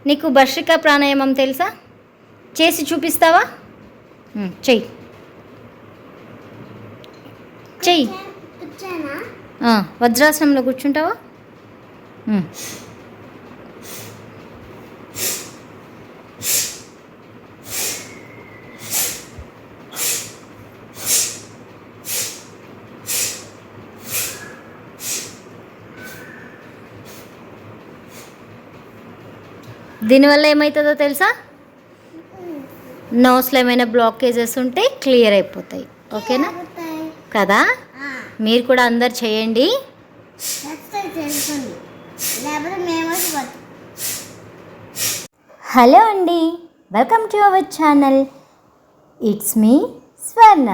నీకు భస్త్రికా ప్రాణాయామం తెలుసా? చేసి చూపిస్తావా? చెయ్యి చెయ్యి. వజ్రాసనంలో కూర్చుంటావా? దీనివల్ల ఏమవుతుందో తెలుసా? నోస్లో ఏమైనా బ్లాకేజెస్ ఉంటే క్లియర్ అయిపోతాయి. ఓకేనా కదా? మీరు కూడా అందరు చేయండి. హలో అండి, welcome to our channel. It's me స్వర్ణ.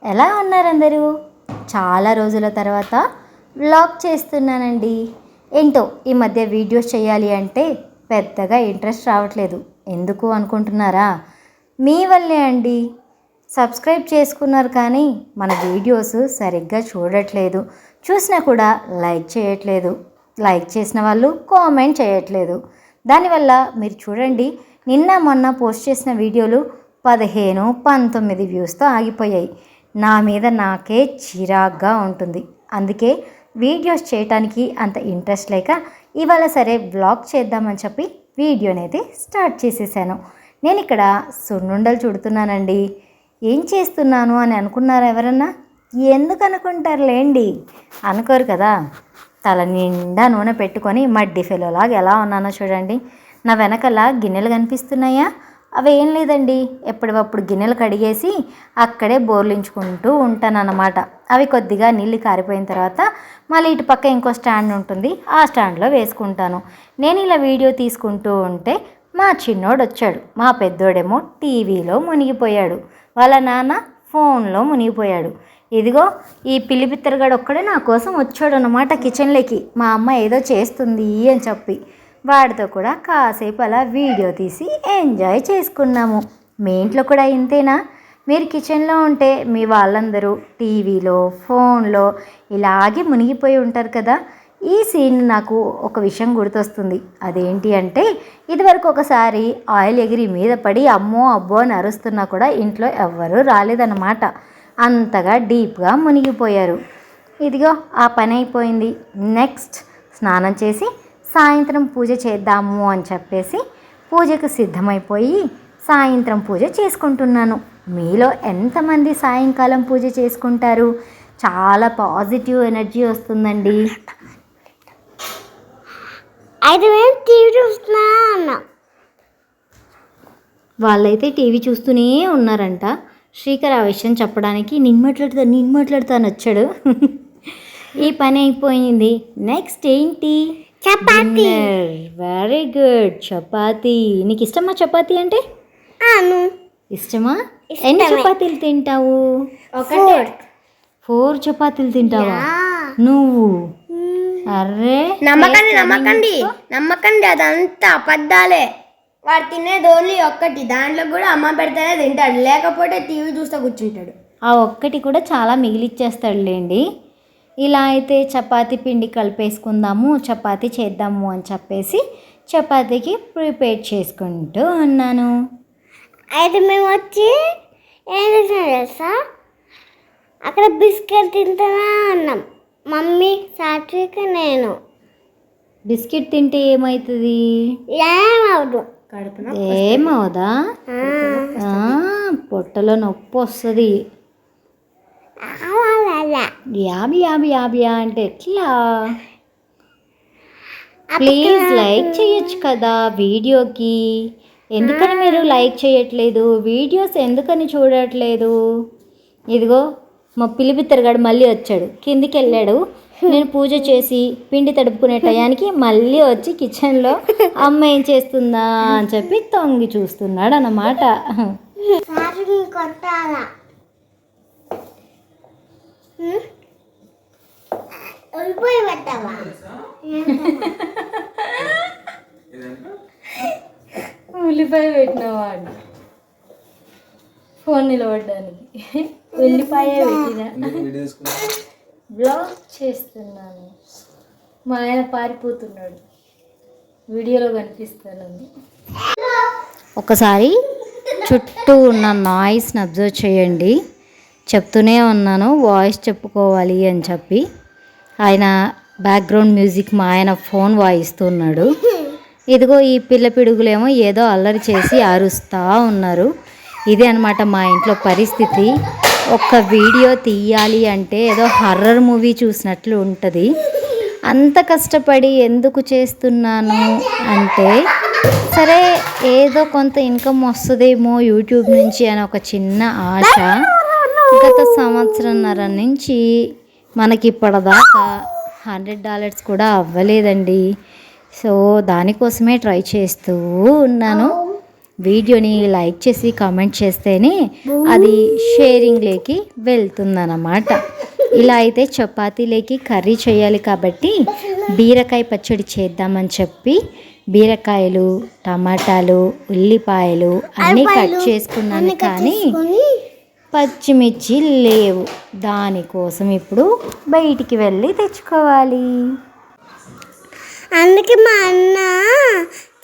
ఎలా ఉన్నారు అందరూ? చాలా రోజుల తర్వాత వ్లాగ్ చేస్తున్నానండి. ఏంటో ఈ మధ్య వీడియోస్ చేయాలి అంటే పెద్దగా ఇంట్రెస్ట్ రావట్లేదు. ఎందుకు అనుకుంటున్నారా? మీ వల్లే అండి. సబ్స్క్రైబ్ చేసుకున్నారు కానీ మన వీడియోస్ సరిగ్గా చూడట్లేదు. చూసినా కూడా లైక్ చేయట్లేదు. లైక్ చేసిన వాళ్ళు కామెంట్ చేయట్లేదు. దానివల్ల మీరు చూడండి, నిన్న మొన్న పోస్ట్ చేసిన వీడియోలు 15-19 వ్యూస్తో ఆగిపోయాయి. నా మీద నాకే చిరాగ్గా ఉంటుంది. అందుకే వీడియోస్ చేయడానికి అంత ఇంట్రెస్ట్ లేక ఇవాళ సరే వ్లాగ్ చేద్దామని చెప్పి వీడియోనైతే స్టార్ట్ చేసేసాను. నేను ఇక్కడ సున్నుండలు చుడుతున్నానండి. ఏం చేస్తున్నాను అని అనుకున్నారా ఎవరన్నా? ఎందుకు అనుకుంటారులేండి, అనుకోరు కదా. తల నిండా నూనె పెట్టుకొని మడ్డి ఫెలోలాగా ఎలా ఉన్నానో చూడండి. నా వెనకాల గిన్నెలు కనిపిస్తున్నాయా? అవి ఏం లేదండి, ఎప్పటికప్పుడు గిన్నెలు కడిగేసి అక్కడే బోర్లించుకుంటూ ఉంటానన్నమాట. అవి కొద్దిగా నీళ్ళు కారిపోయిన తర్వాత మళ్ళీ ఇటు పక్క ఇంకో స్టాండ్ ఉంటుంది, ఆ స్టాండ్లో వేసుకుంటాను. నేను ఇలా వీడియో తీసుకుంటూ ఉంటే మా చిన్నోడు వచ్చాడు. మా పెద్దోడేమో టీవీలో మునిగిపోయాడు. వాళ్ళ నాన్న ఫోన్లో మునిగిపోయాడు. ఇదిగో ఈ పిల్లిపిత్తరగాడు ఒక్కడే నా కోసం వచ్చాడు అన్నమాట కిచెన్లోకి. మా అమ్మ ఏదో చేస్తుంది అని చెప్పి వాడితో కూడా కాసేపు అలా వీడియో తీసి ఎంజాయ్ చేసుకున్నాము. మీ ఇంట్లో కూడా ఇంతేనా? మీరు కిచెన్లో ఉంటే మీ వాళ్ళందరూ టీవీలో ఫోన్లో ఇలాగే మునిగిపోయి ఉంటారు కదా. ఈ సీన్ నాకు ఒక విషయం గుర్తొస్తుంది. అదేంటి అంటే, ఇదివరకు ఒకసారి ఆయిల్ ఎగిరి మీద పడి అమ్మో అబ్బో అని అరుస్తున్నా కూడా ఇంట్లో ఎవ్వరూ రాలేదన్నమాట. అంతగా డీప్గా మునిగిపోయారు. ఇదిగో ఆ పని అయిపోయింది. నెక్స్ట్ స్నానం చేసి సాయంత్రం పూజ చేద్దాము అని చెప్పేసి పూజకు సిద్ధమైపోయి సాయంత్రం పూజ చేసుకుంటున్నాను. మీలో ఎంతమంది సాయంకాలం పూజ చేసుకుంటారు? చాలా పాజిటివ్ ఎనర్జీ వస్తుందండి. వాళ్ళైతే టీవీ చూస్తూనే ఉన్నారంట. శ్రీకర్ ఆ విషయం చెప్పడానికి నేను మాట్లాడుతాను వచ్చాడు. ఈ పని అయిపోయింది. నెక్స్ట్ ఏంటి? చపాతీ. వెరీ గుడ్, చపాతీ. నీకు ఇష్టమా చపాతీ అంటే? ఇష్టమా? ఎన్ని చపాతీలు తింటావు? 4 చపాతీలు తింటావా నువ్వు? అర్రే నమ్మకండి అదంతా అబద్ధాలే. వాడు తినేది ఓన్లీ ఒక్కటి, దాంట్లో కూడా అమ్మ పెడితేనే తింటాడు, లేకపోతే టీవీ చూస్తూ కూర్చుంటాడు. ఆ ఒక్కటి కూడా చాలా మిగిలిచ్చేస్తాడులేండి. ఇలా అయితే చపాతీ పిండి కలిపేసుకుందాము, చపాతీ చేద్దాము అని చెప్పేసి చపాతీకి ప్రిపేర్ చేసుకుంటూ ఉన్నాను. అయితే మేము వచ్చి ఏం చేసాం తెలుసా? అక్కడ బిస్కెట్ తింటానా అన్నాం, మమ్మీ సాత్విక నేను. బిస్కెట్ తింటే ఏమవుతుంది? ఏమవుదు. ఏమవుదా? పొట్టలో నొప్పి వస్తుంది. యాబియా అంటే ఎట్లా? ప్లీజ్ లైక్ చేయొచ్చు కదా వీడియోకి. ఎందుకని మీరు లైక్ చేయట్లేదు? వీడియోస్ ఎందుకని చూడట్లేదు? ఇదిగో మా పిలిపిత్తరగాడు మళ్ళీ వచ్చాడు, కిందికి వెళ్ళాడు. నేను పూజ చేసి పిండి తడుపుకునే టయానికి మళ్ళీ వచ్చి కిచెన్లో అమ్మ ఏం చేస్తుందా అని చెప్పి తొంగి చూస్తున్నాడు అన్నమాట. ఉల్లిపాయ పెట్టినవా? ఫోన్ నిలబడ్డానికి ఉల్లిపాయ పెట్టిన. బ్లాగ్ చేస్తున్నాను. మా ఆయన పారిపోతున్నాడు. వీడియోలో కనిపిస్తుంది. ఒకసారి చుట్టూ ఉన్న నాయిస్ని అబ్జర్వ్ చేయండి. చెప్తూనే ఉన్నాను వాయిస్ చెప్పుకోవాలి అని చెప్పి. ఆయన బ్యాక్గ్రౌండ్ మ్యూజిక్ మా ఆయన ఫోన్ వాయిస్తున్నాడు. ఇదిగో ఈ పిల్ల పిడుగులేమో ఏదో అల్లరి చేసి అరుస్తూ ఉన్నారు. ఇదే అనమాట మా ఇంట్లో పరిస్థితి. ఒక్క వీడియో తీయాలి అంటే ఏదో హర్రర్ మూవీ చూసినట్లు ఉంటుంది. అంత కష్టపడి ఎందుకు చేస్తున్నాను అంటే, సరే ఏదో కొంత ఇన్కమ్ వస్తుందేమో యూట్యూబ్ నుంచి అని ఒక చిన్న ఆశ. గత సంవత్సరంన్నర నుంచి మనకి ఇప్పటిదాకా $100 కూడా అవ్వలేదండి. సో దానికోసమే ట్రై చేస్తూ ఉన్నాను. వీడియోని లైక్ చేసి కామెంట్ చేస్తేనే అది షేరింగ్లోకి వెళ్తుందన్నమాట. ఇలా అయితే చపాతీలోకి కర్రీ చేయాలి కాబట్టి బీరకాయ పచ్చడి చేద్దామని చెప్పి బీరకాయలు, టమాటాలు, ఉల్లిపాయలు అన్నీ కట్ చేసుకున్నాను. కానీ పచ్చిమిర్చి లేవు. దానికోసం ఇప్పుడు బయటికి వెళ్ళి తెచ్చుకోవాలి. అందుకే మా అన్న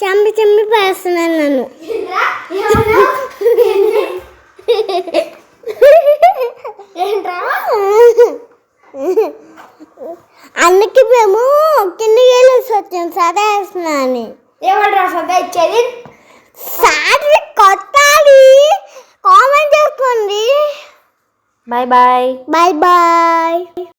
చంపి పేస్తున్నాను నన్ను. అందుకే మేము కిందకి వెళ్ళేసి వచ్చాం సదా వేస్తున్నా అని. ఏమంటారా సదా ఇచ్చేది? సాటర్డే కొట్టాలి. కామెంట్ చేసుకోండి. Bye bye. Bye bye.